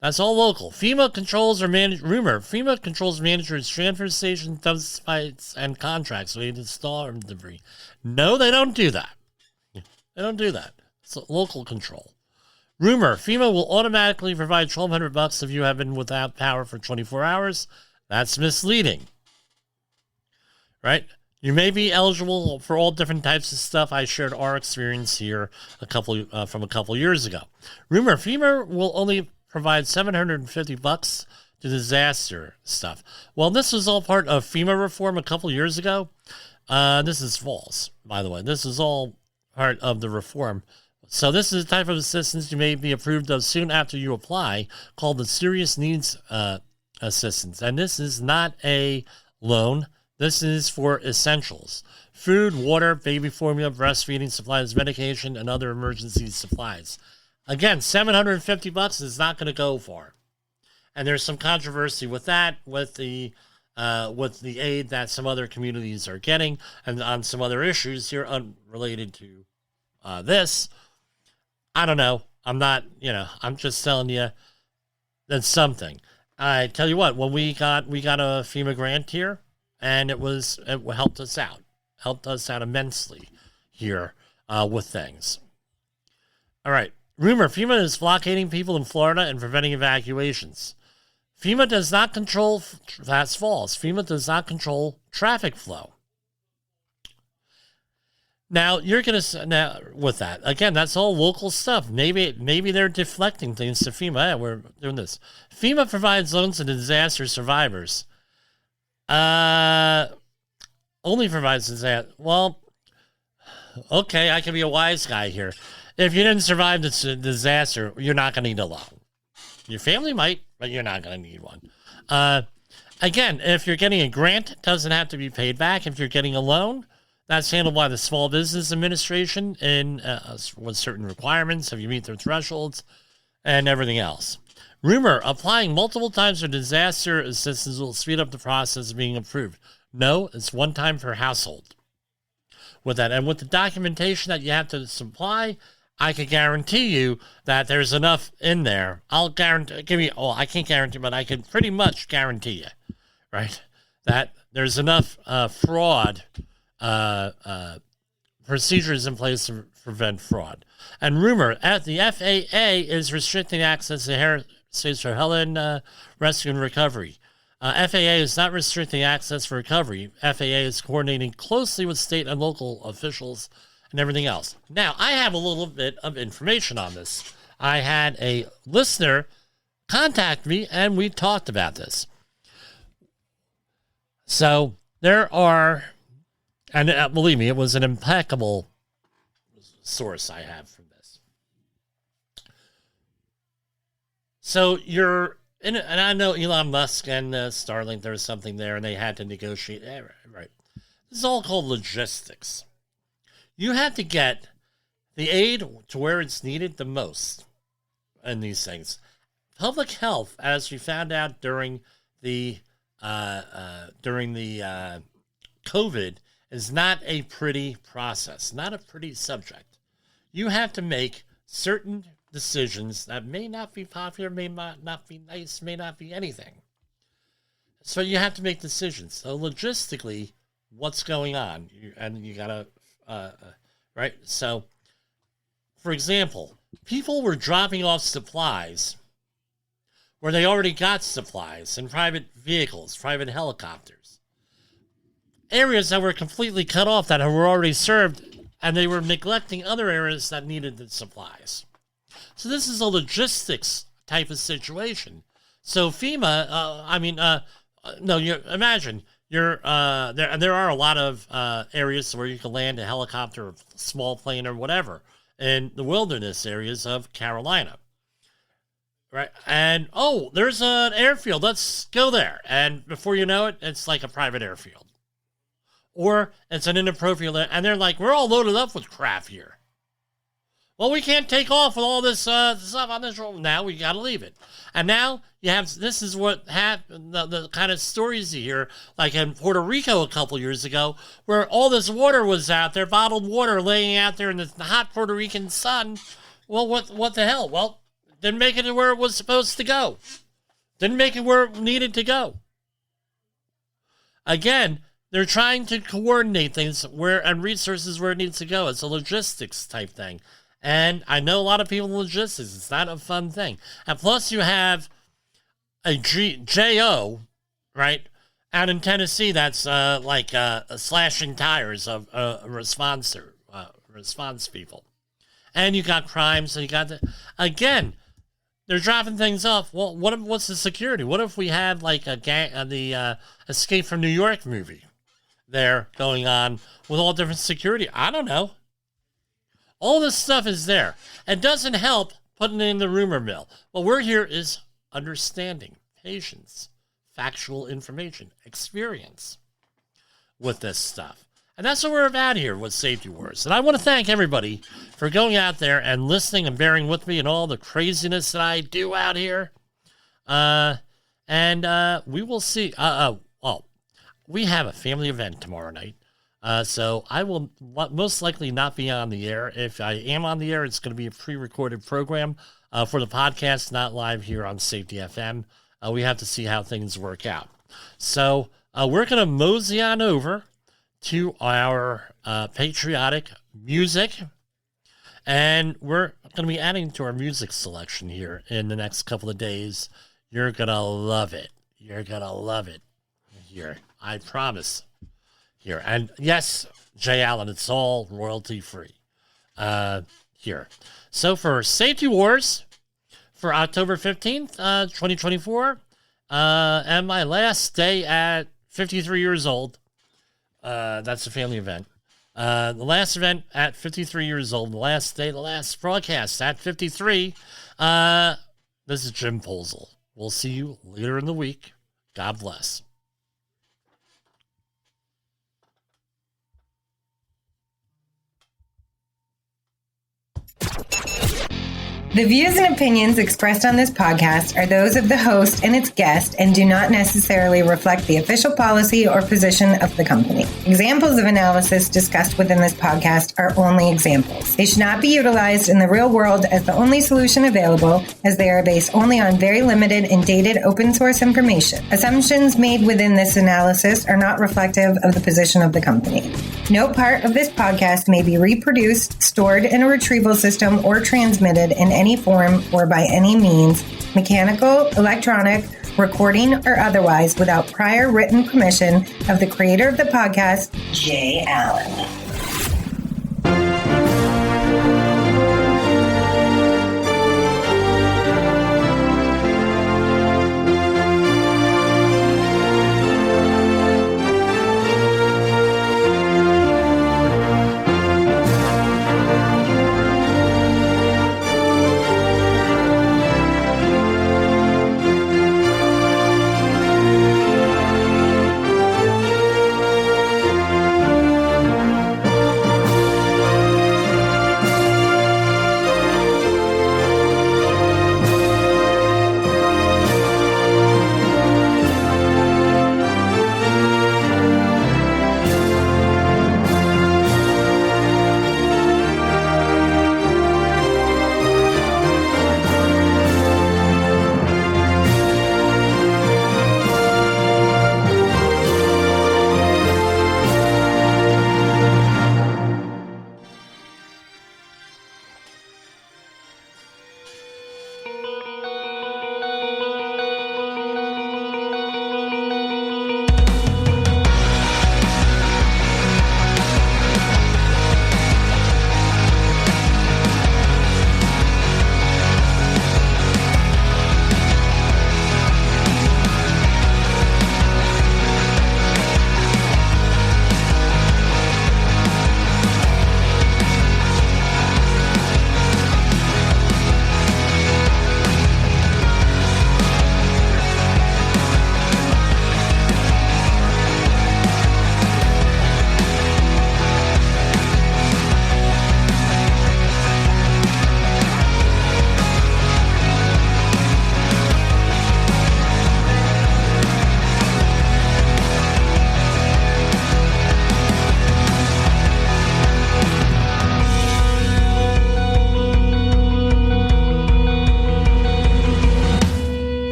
That's all local. FEMA controls FEMA controls managers, transfer stations, dump sites, and contracts with install debris. No, they don't do that. They don't do that. It's local control. Rumor, FEMA will automatically provide $1,200 if you have been without power for 24 hours. That's misleading. Right? You may be eligible for all different types of stuff. I shared our experience here from a couple years ago. Rumor, FEMA will only provide $750 to disaster stuff. Well, this was all part of FEMA reform a couple years ago. This is false, by the way. This is all part of the reform. So this is the type of assistance you may be approved of soon after you apply, called the Serious Needs Assistance. And this is not a loan. This is for essentials: food, water, baby formula, breastfeeding supplies, medication, and other emergency supplies. Again, $750 is not going to go far. And there's some controversy with that, with the aid that some other communities are getting, and on some other issues here unrelated to this. I don't know. I'm just telling you that's something. I tell you what, when we got a FEMA grant here, and it helped us out immensely here with things. All right. Rumor, FEMA is blockading people in Florida and preventing evacuations. FEMA does not control, that's false. FEMA does not control traffic flow. Now, with that, again, that's all local stuff. Maybe they're deflecting things to FEMA. Yeah, we're doing this. FEMA provides loans to disaster survivors. Only provides disaster. Well, okay, I can be a wise guy here. If you didn't survive the disaster, you're not going to need a loan. Your family might, but you're not going to need one. Again, if you're getting a grant, it doesn't have to be paid back. If you're getting a loan, that's handled by the Small Business Administration with certain requirements, if you meet their thresholds, and everything else. Rumor, applying multiple times for disaster assistance will speed up the process of being approved. No, it's one time per household. With that, and with the documentation that you have to supply, I can guarantee you that there's enough in there. I can't guarantee, but I can pretty much guarantee you, right, that there's enough fraud procedures in place to prevent fraud. And rumor, the FAA is restricting access to States for Helen Rescue and Recovery. FAA is not restricting access for recovery. FAA is coordinating closely with state and local officials and everything else. Now, I have a little bit of information on this. I had a listener contact me, and we talked about this. So there are, and believe me, it was an impeccable source I have from this. So you're in, and I know Elon Musk and Starlink, there's something there, and they had to negotiate. Right. This is all called logistics. You have to get the aid to where it's needed the most in these things. Public health, as we found out during the COVID, is not a pretty process, not a pretty subject. You have to make certain decisions that may not be popular, may not be nice, may not be anything. So you have to make decisions. So logistically, what's going on? And you gotta, right? So, for example, people were dropping off supplies where they already got supplies in private vehicles, private helicopters. Areas that were completely cut off that were already served, and they were neglecting other areas that needed the supplies. So this is a logistics type of situation. So FEMA, imagine there are a lot of areas where you can land a helicopter, a small plane, or whatever in the wilderness areas of Carolina. Right. And, there's an airfield. Let's go there. And before you know it, it's like a private airfield. Or it's an inappropriate, and they're like, we're all loaded up with crap here. Well, we can't take off with all this stuff on this road. Now we got to leave it. And now you have, this is what happened, the kind of stories you hear, like in Puerto Rico a couple years ago, where all this water was out there, bottled water laying out there in the hot Puerto Rican sun. Well, what the hell? Well, didn't make it to where it was supposed to go. Didn't make it where it needed to go. Again, they're trying to coordinate things and resources where it needs to go. It's a logistics type thing. And I know a lot of people in logistics. It's not a fun thing. And plus you have a JO, right, out in Tennessee that's slashing tires of response people. And you got crimes, and you got again, they're dropping things off. Well, what's the security? What if we had like the Escape from New York movie there going on with all different security? I don't know. All this stuff is there. It doesn't help putting it in the rumor mill. What we're here is understanding, patience, factual information, experience with this stuff. And that's what we're about here with Safety Wars. And I want to thank everybody for going out there and listening and bearing with me and all the craziness that I do out here. And we will see. We have a family event tomorrow night. So I will most likely not be on the air. If I am on the air, it's going to be a pre-recorded program for the podcast, not live here on Safety FM. We have to see how things work out. So we're going to mosey on over to our patriotic music, and we're going to be adding to our music selection here in the next couple of days. You're going to love it. You're going to love it here. I promise. Here. And yes, Jay Allen, it's all royalty free here. So for Safety Wars for October 15th, 2024, and my last day at 53 years old, that's a family event. The last event at 53 years old, the last day, the last broadcast at 53, this is Jim Posel. We'll see you later in the week. God bless. The views and opinions expressed on this podcast are those of the host and its guest and do not necessarily reflect the official policy or position of the company. Examples of analysis discussed within this podcast are only examples. They should not be utilized in the real world as the only solution available, as they are based only on very limited and dated open source information. Assumptions made within this analysis are not reflective of the position of the company. No part of this podcast may be reproduced, stored in a retrieval system, or transmitted in any form or by any means, mechanical, electronic, recording or otherwise, without prior written permission of the creator of the podcast, Jay Allen.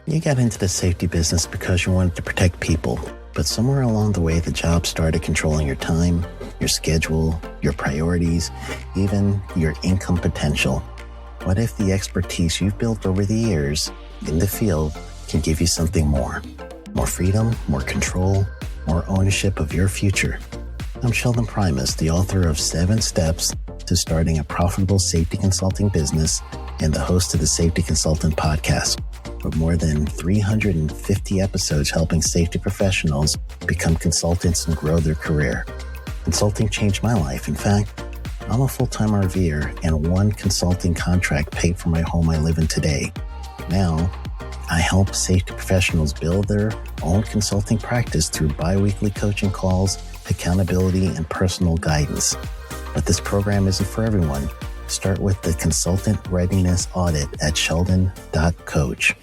You got into the safety business because you wanted to protect people, but somewhere along the way, the job started controlling your time, your schedule, your priorities, even your income potential. What if the expertise you've built over the years in the field can give you something more? More freedom, more control, more ownership of your future. I'm Sheldon Primus, the author of 7 Steps to Starting a Profitable Safety Consulting Business and the host of the Safety Consultant Podcast, with more than 350 episodes helping safety professionals become consultants and grow their career. Consulting changed my life. In fact, I'm a full-time RVer, and one consulting contract paid for my home I live in today. Now, I help safety professionals build their own consulting practice through bi-weekly coaching calls, accountability, and personal guidance. But this program isn't for everyone. Start with the Consultant Readiness Audit at sheldon.coach.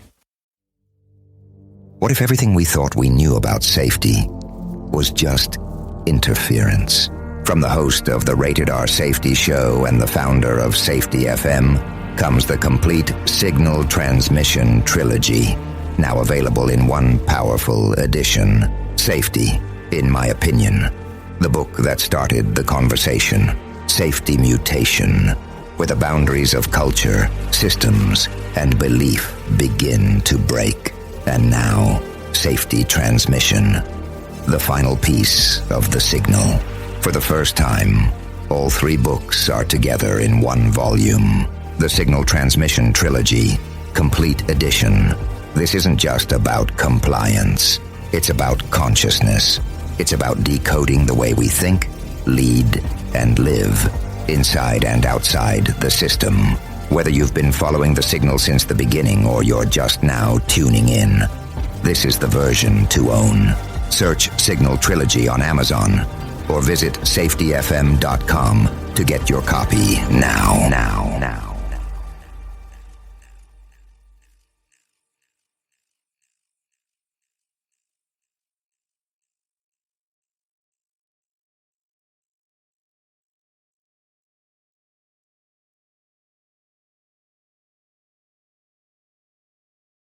What if everything we thought we knew about safety was just interference? From the host of the Rated R Safety Show and the founder of Safety FM comes the complete Signal Transmission Trilogy, now available in one powerful edition. Safety, in my opinion, the book that started the conversation. Safety Mutation, where the boundaries of culture, systems, and belief begin to break. And now, Safety Transmission, the final piece of the signal. For the first time, all 3 books are together in one volume. The Signal Transmission Trilogy, Complete Edition. This isn't just about compliance. It's about consciousness. It's about decoding the way we think, lead, and live, inside and outside the system. Whether you've been following the signal since the beginning or you're just now tuning in, this is the version to own. Search Signal Trilogy on Amazon or visit safetyfm.com to get your copy now.